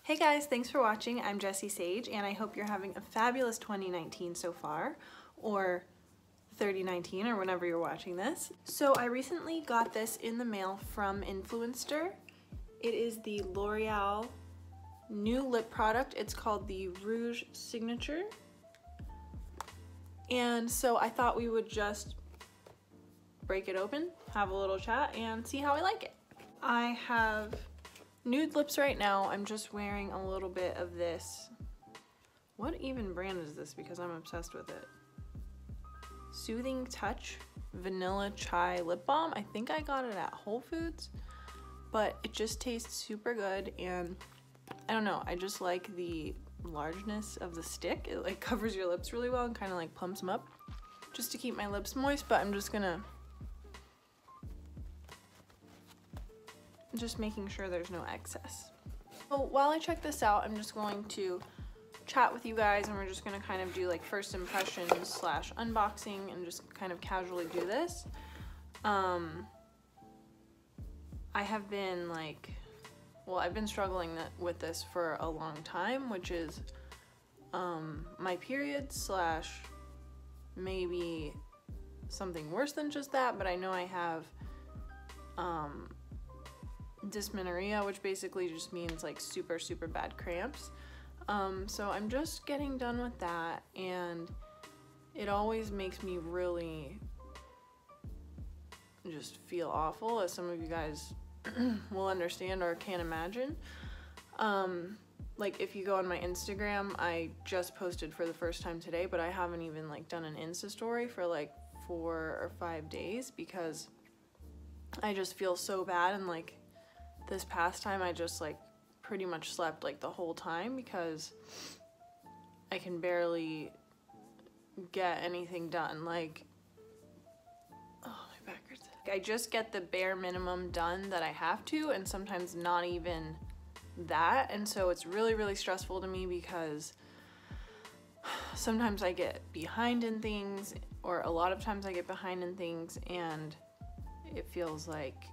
Hey guys, thanks for watching. I'm Jessie Sage and I hope you're having a fabulous 2019 so far, or 3019 or whenever you're watching this. So I recently got this in the mail from Influenster. It is the L'Oreal new lip product. It's called the Rouge Signature. And so I thought we would just break it open, have a little chat, and see how I like it. I have nude lips right now. I'm just wearing a little bit of this. What even brand is this? Because I'm obsessed with it. Soothing Touch Vanilla Chai Lip Balm. I think I got it at Whole Foods, but it just tastes super good, and I don't know, I just like the largeness of the stick. It like covers your lips really well and kind of like plumps them up just to keep my lips moist, but I'm just making sure there's no excess. So while I check this out, I'm just going to chat with you guys, and we're just gonna kind of do like first impressions slash unboxing and just kind of casually do this. I have been I've been struggling with this for a long time, which is my period slash maybe something worse than just that, but I know I have dysmenorrhea, which basically just means like super bad cramps. So I'm just getting done with that, and it always makes me really just feel awful, as some of you guys will understand or can imagine. Like if you go on my Instagram, I just posted for the first time today, but I haven't even like done an Insta story for like 4 or 5 days because I just feel so bad. And like this past time I just like pretty much slept like the whole time because I can barely get anything done. Like, oh, my back hurts. I just get the bare minimum done that I have to, and sometimes not even that. And so it's really stressful to me because sometimes I get behind in things, or a lot of times I get behind in things, and it feels like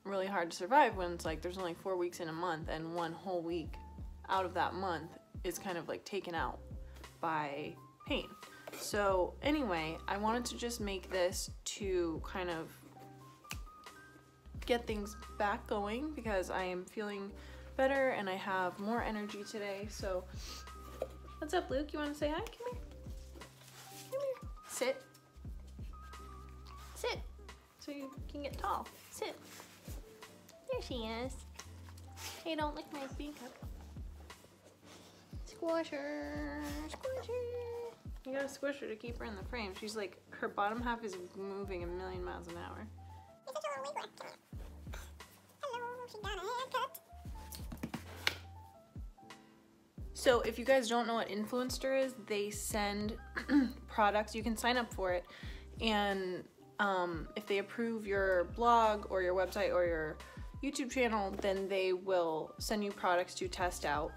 really hard to survive when it's like there's only 4 weeks in a month, and one whole week out of that month is kind of like taken out by pain. So anyway, I wanted to just make this to kind of get things back going because I am feeling better and I have more energy today. So what's up, Luke? You want to say hi? Come here. Come here. Sit. Sit so you can get tall. Sit. There she is. Hey, don't lick my makeup. Squish her. Squish her. You gotta squish her to keep her in the frame. She's like, her bottom half is moving a million miles an hour. You're such a little wiggler. Hello, she got a haircut. So if you guys don't know what Influenster is, they send products. You can sign up for it, and if they approve your blog or your website or your YouTube channel, then they will send you products to test out.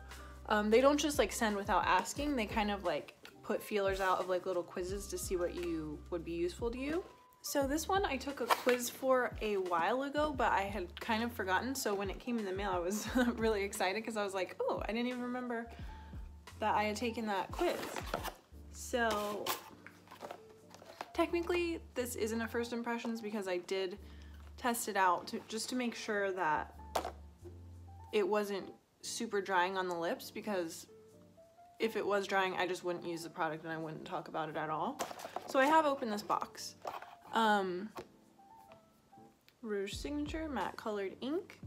They don't just like send without asking. They kind of like put feelers out of like little quizzes to see what you would be useful to you. So this one I took a quiz for a while ago, but I had kind of forgotten. So when it came in the mail, I was really excited because I was like, oh, I didn't even remember that I had taken that quiz. So technically this isn't a first impressions because I did test it out just to make sure that it wasn't super drying on the lips, because if it was drying, I just wouldn't use the product and I wouldn't talk about it at all. So I have opened this box. Rouge Signature matte colored ink,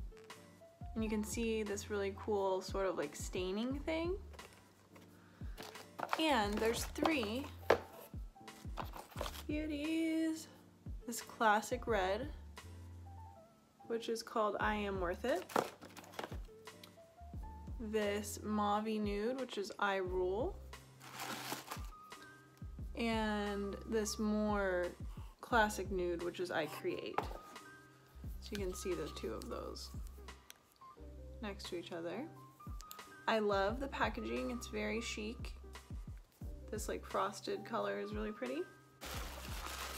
and you can see this really cool sort of like staining thing. And there's 3 beauties. This classic red, which is called I Am Worth It. This mauve nude, which is I Rule. And this more classic nude, which is I Create. So you can see the 2 of those next to each other. I love the packaging, it's very chic. This like frosted color is really pretty.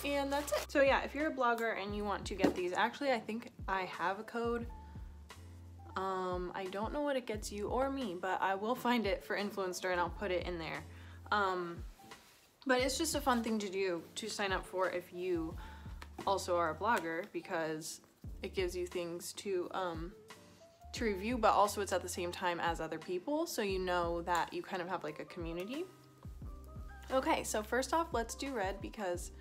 And that's it. So yeah, if you're a blogger and you want to get these, actually I think I have a code I don't know what it gets you or me, but I will find it for Influenster and I'll put it in there. But it's just a fun thing to do to sign up for if you also are a blogger, because it gives you things to review, but also it's at the same time as other people, so you know that you kind of have like a community. Okay, so first off, let's do red because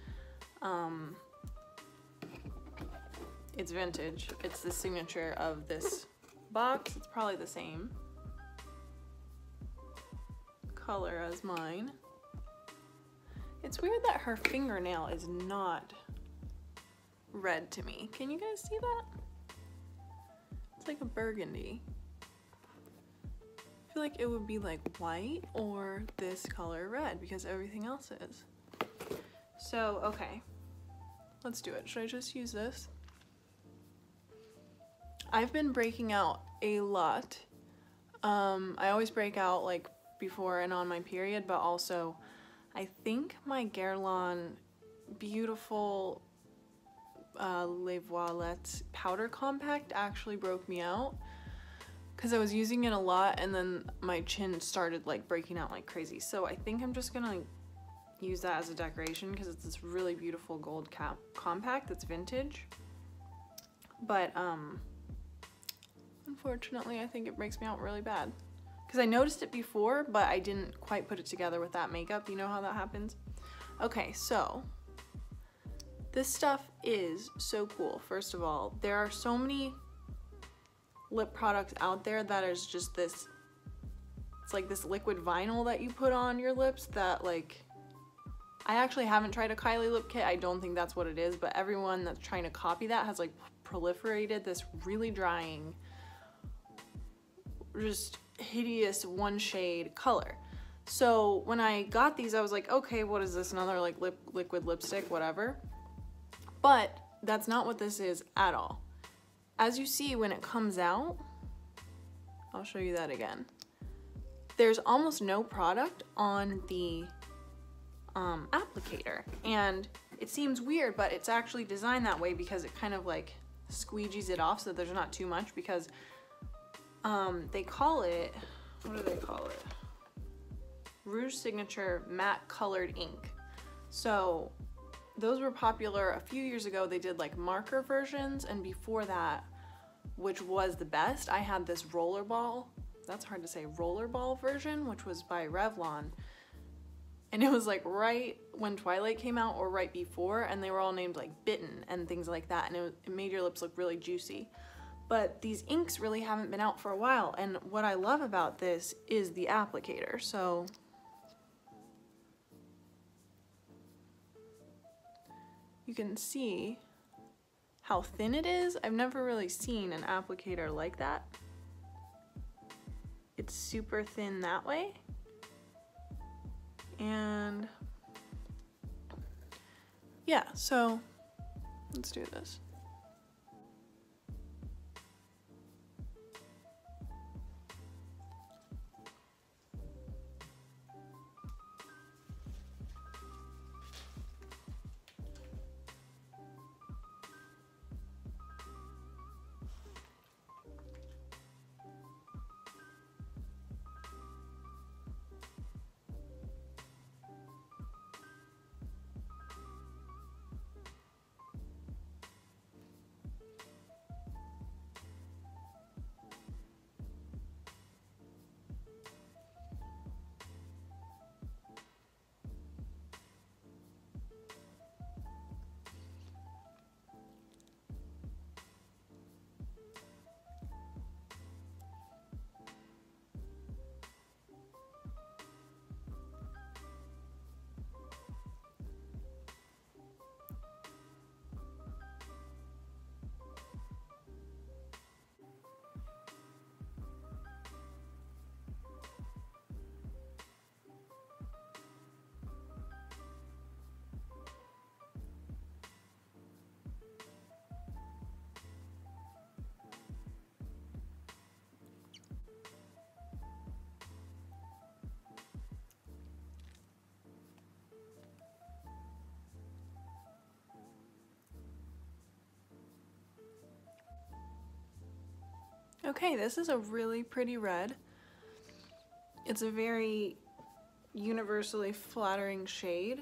it's vintage. It's the signature of this box. It's probably the same color as mine. It's weird that her fingernail is not red to me. Can you guys see that? It's like a burgundy. I feel like it would be like white or this color red because everything else is. So, okay, let's do it. Should I just use this? I've been breaking out a lot. I always break out like before and on my period, but also I think my Guerlain Beautiful Les Voilettes powder compact actually broke me out because I was using it a lot and then my chin started like breaking out like crazy. So I think I'm just gonna use that as a decoration because it's this really beautiful gold compact that's vintage. But unfortunately I think it breaks me out really bad. Because I noticed it before, but I didn't quite put it together with that makeup. You know how that happens? Okay, so this stuff is so cool. First of all, there are so many lip products out there that is just this, it's like this liquid vinyl that you put on your lips that like, I actually haven't tried a Kylie lip kit. I don't think that's what it is, but everyone that's trying to copy that has like proliferated this really drying, just hideous one shade color. So when I got these, I was like, okay, what is this? Another like liquid lipstick, whatever. But that's not what this is at all. As you see when it comes out, I'll show you that again. There's almost no product on the applicator, and it seems weird, but it's actually designed that way because it kind of like squeegees it off so there's not too much, because they call it, what do they call it? Rouge Signature Matte Colored Ink. So those were popular a few years ago. They did like marker versions, and before that, which was the best, I had this rollerball, that's hard to say, rollerball version, which was by Revlon. And it was like right when Twilight came out or right before, and they were all named like Bitten and things like that, and it made your lips look really juicy. But these inks really haven't been out for a while, and what I love about this is the applicator. So you can see how thin it is. I've never really seen an applicator like that. It's super thin that way. And yeah, so let's do this. Okay, this is a really pretty red. It's a very universally flattering shade.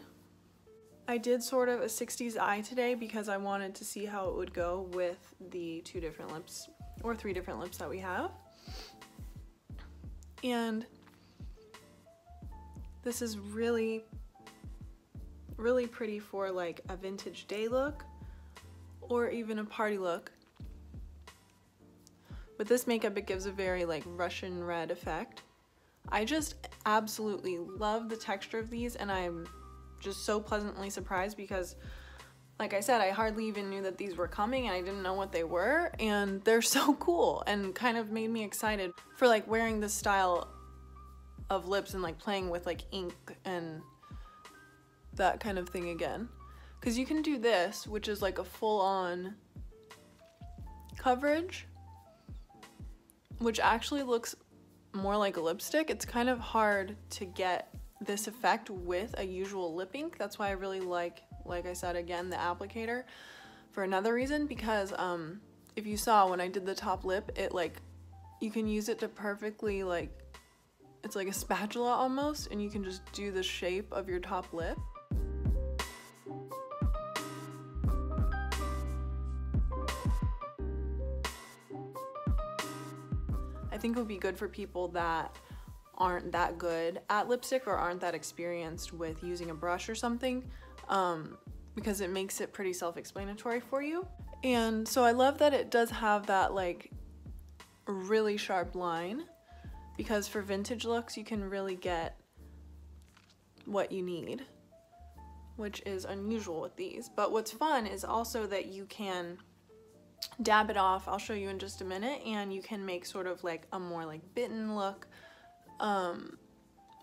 I did sort of a 60s eye today because I wanted to see how it would go with the 2 different lips or 3 different lips that we have. And this is really, really pretty for like a vintage day look or even a party look. With this makeup, it gives a very like Russian red effect. I just absolutely love the texture of these, and I'm just so pleasantly surprised because, like I said, I hardly even knew that these were coming and I didn't know what they were, and they're so cool and kind of made me excited for like wearing this style of lips and like playing with like ink and that kind of thing again. Because you can do this, which is like a full-on coverage, which actually looks more like a lipstick. It's kind of hard to get this effect with a usual lip ink. That's why I really like I said again, the applicator for another reason, because if you saw when I did the top lip, it like, you can use it to perfectly like, it's like a spatula almost, and you can just do the shape of your top lip. I think it would be good for people that aren't that good at lipstick or aren't that experienced with using a brush or something, because it makes it pretty self-explanatory for you. And so I love that it does have that like really sharp line, because for vintage looks you can really get what you need, which is unusual with these. But what's fun is also that you can dab it off, I'll show you in just a minute, and you can make sort of like a more like bitten look,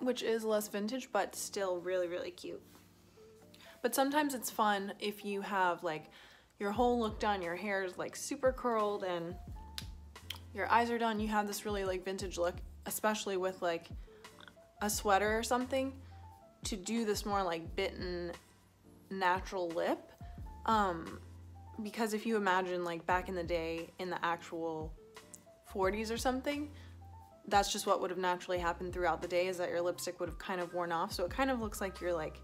which is less vintage but still really, really cute. But sometimes it's fun if you have like your whole look done, your hair is like super curled and your eyes are done, you have this really like vintage look, especially with like a sweater or something, to do this more like bitten natural lip. Because if you imagine like back in the day in the actual 40s or something, that's just what would have naturally happened throughout the day, is that your lipstick would have kind of worn off. So it kind of looks like you're like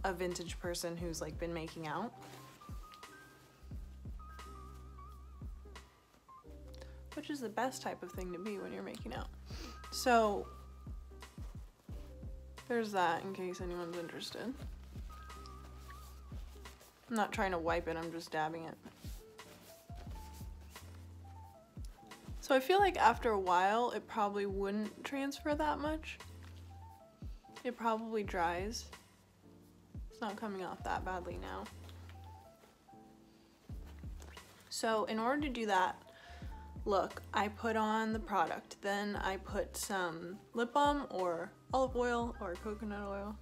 a vintage person who's like been making out. Which is the best type of thing to be when you're making out. So there's that in case anyone's interested. I'm not trying to wipe it, I'm just dabbing it. So I feel like after a while it probably wouldn't transfer that much. It probably dries. It's not coming off that badly now. So in order to do that look, I put on the product. Then I put some lip balm or olive oil or coconut oil.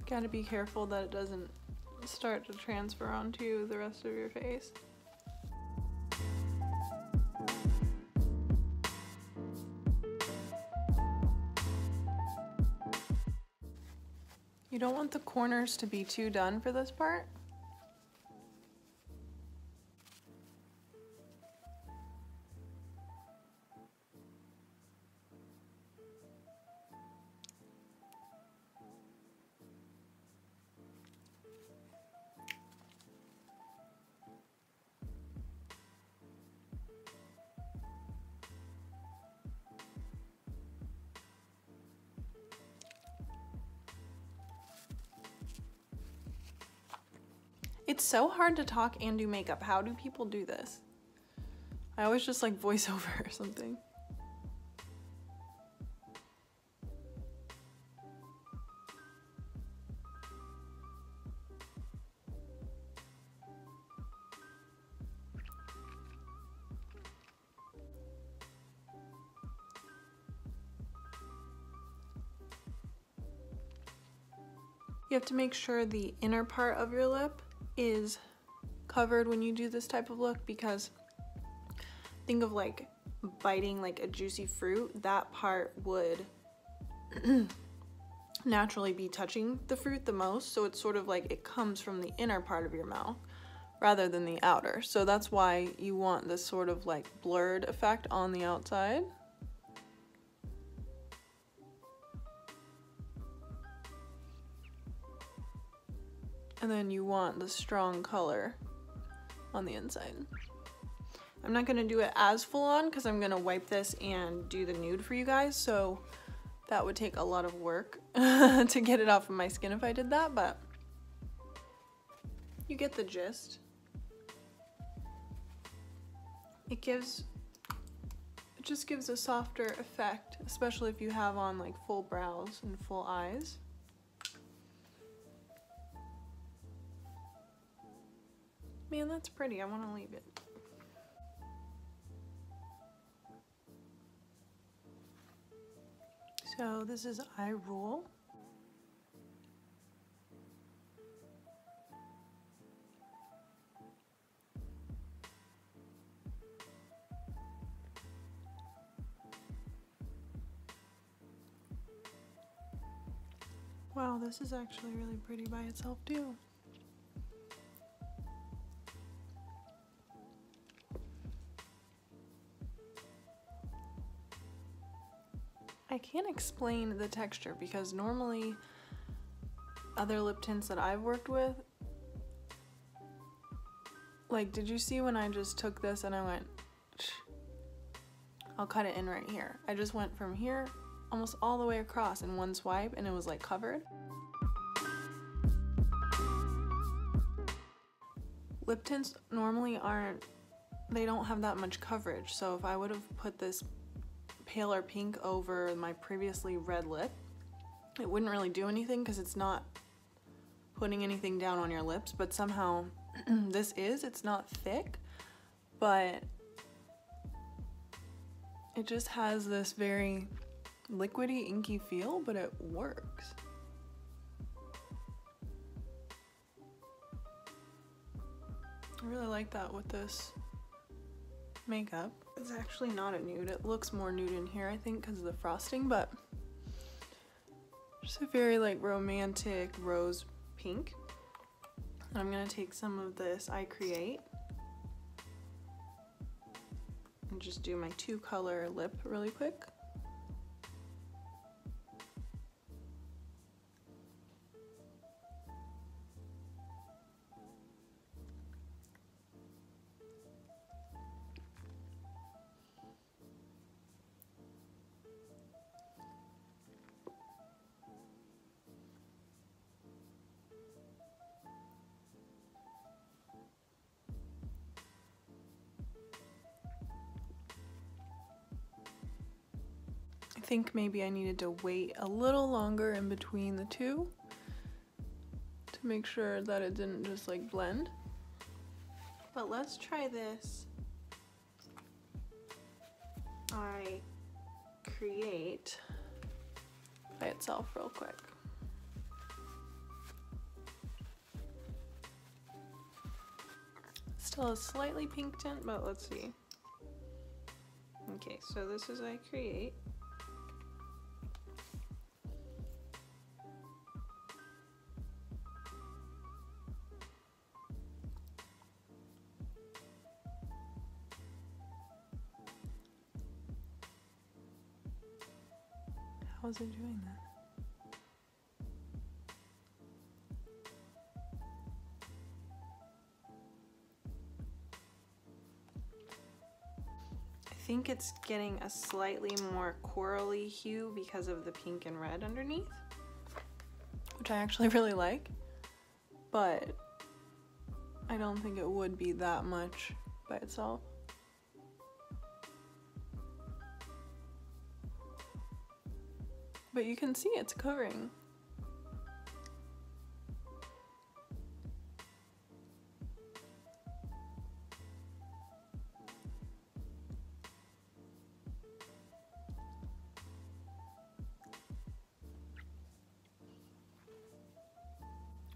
Gotta be careful that it doesn't start to transfer onto the rest of your face. You don't want the corners to be too done for this part. It's so hard to talk and do makeup. How do people do this? I always just like voice over or something. You have to make sure the inner part of your lip is covered when you do this type of look, because think of like biting like a juicy fruit, that part would naturally be touching the fruit the most. So it's sort of like it comes from the inner part of your mouth rather than the outer. So that's why you want this sort of like blurred effect on the outside. And then you want the strong color on the inside. I'm not gonna do it as full on because I'm gonna wipe this and do the nude for you guys, so that would take a lot of work to get it off of my skin if I did that, but you get the gist. It just gives a softer effect, especially if you have on like full brows and full eyes. Man, that's pretty. I want to leave it. So this is eye rule. Wow, this is actually really pretty by itself too. I can't explain the texture because normally other lip tints that I've worked with, like, did you see when I just took this and I went, I'll cut it in right here. I just went from here almost all the way across in one swipe and it was like covered. Lip tints normally they don't have that much coverage. So if I would have put this paler pink over my previously red lip, it wouldn't really do anything because it's not putting anything down on your lips, but somehow it's not thick, but it just has this very liquidy, inky feel, but it works. I really like that with this makeup. It's actually not a nude. It looks more nude in here, I think, because of the frosting, but just a very like romantic rose pink. And I'm gonna take some of this I Create and just do my 2-color lip really quick. I think maybe I needed to wait a little longer in between the two to make sure that it didn't just like blend. But let's try this I Create by itself real quick. Still a slightly pink tint, but let's see. Okay, so this is I Create. How is it doing that? I think it's getting a slightly more corally hue because of the pink and red underneath, which I actually really like, but I don't think it would be that much by itself. But you can see it's covering.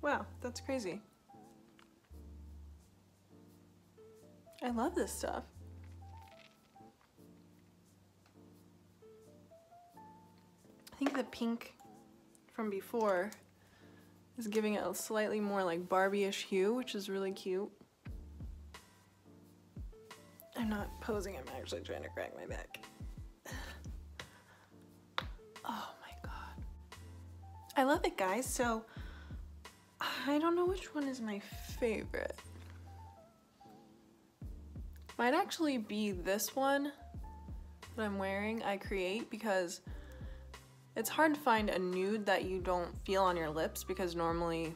Wow, that's crazy. I love this stuff. pink from before is giving it a slightly more like Barbie-ish hue, which is really cute. I'm not posing, I'm actually trying to crack my back. Oh my god. I love it, guys. So I don't know which one is my favorite. Might actually be this one that I'm wearing, I Create, because it's hard to find a nude that you don't feel on your lips, because normally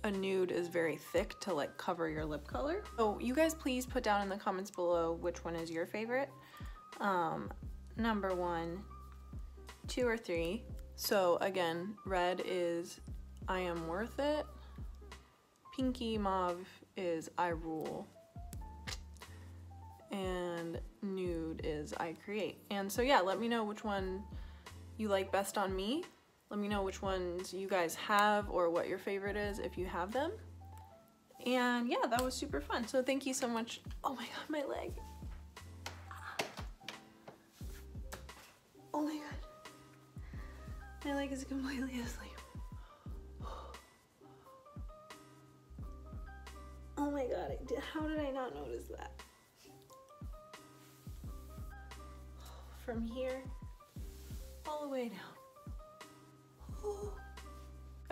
a nude is very thick to like cover your lip color. So you guys please put down in the comments below which one is your favorite. Number 1, 2, or 3. So again, red is I Am Worth It. Pinky mauve is I Rule. And nude is I Create. And so yeah, let me know which one you like best on me. Let me know which ones you guys have or what your favorite is if you have them. And yeah, that was super fun. So thank you so much. Oh my god, my leg. Oh my god. My leg is completely asleep. Oh my god, how did I not notice that? From here all the way down.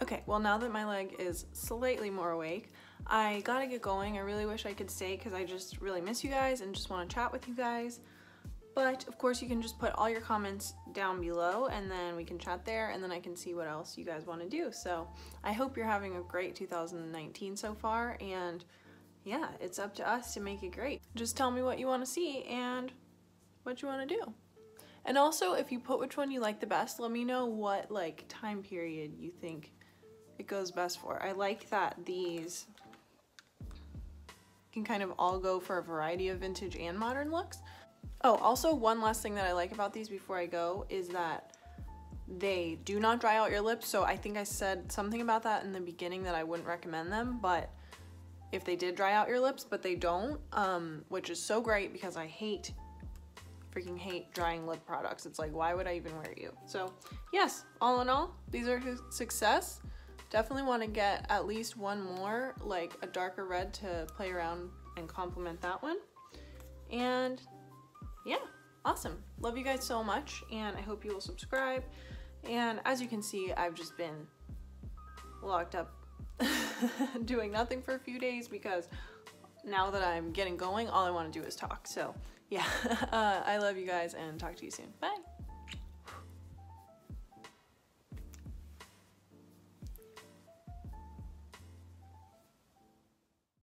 Okay, well now that my leg is slightly more awake, I gotta get going. I really wish I could stay because I just really miss you guys and just want to chat with you guys. But of course you can just put all your comments down below and then we can chat there and then I can see what else you guys want to do. So I hope you're having a great 2019 so far, and yeah, it's up to us to make it great. Just tell me what you want to see and what you want to do. And also, if you put which one you like the best, let me know what like time period you think it goes best for. I like that these can kind of all go for a variety of vintage and modern looks. Oh, also one last thing that I like about these before I go is that they do not dry out your lips. So I think I said something about that in the beginning that I wouldn't recommend them, but if they did dry out your lips, but they don't, which is so great because I freaking hate drying lip products. It's like, why would I even wear you? So yes, all in all, these are a success. Definitely want to get at least one more, like a darker red to play around and complement that one. And yeah, awesome. Love you guys so much, and I hope you will subscribe. And as you can see, I've just been locked up doing nothing for a few days because now that I'm getting going, all I want to do is talk. So yeah, I love you guys and talk to you soon. Bye.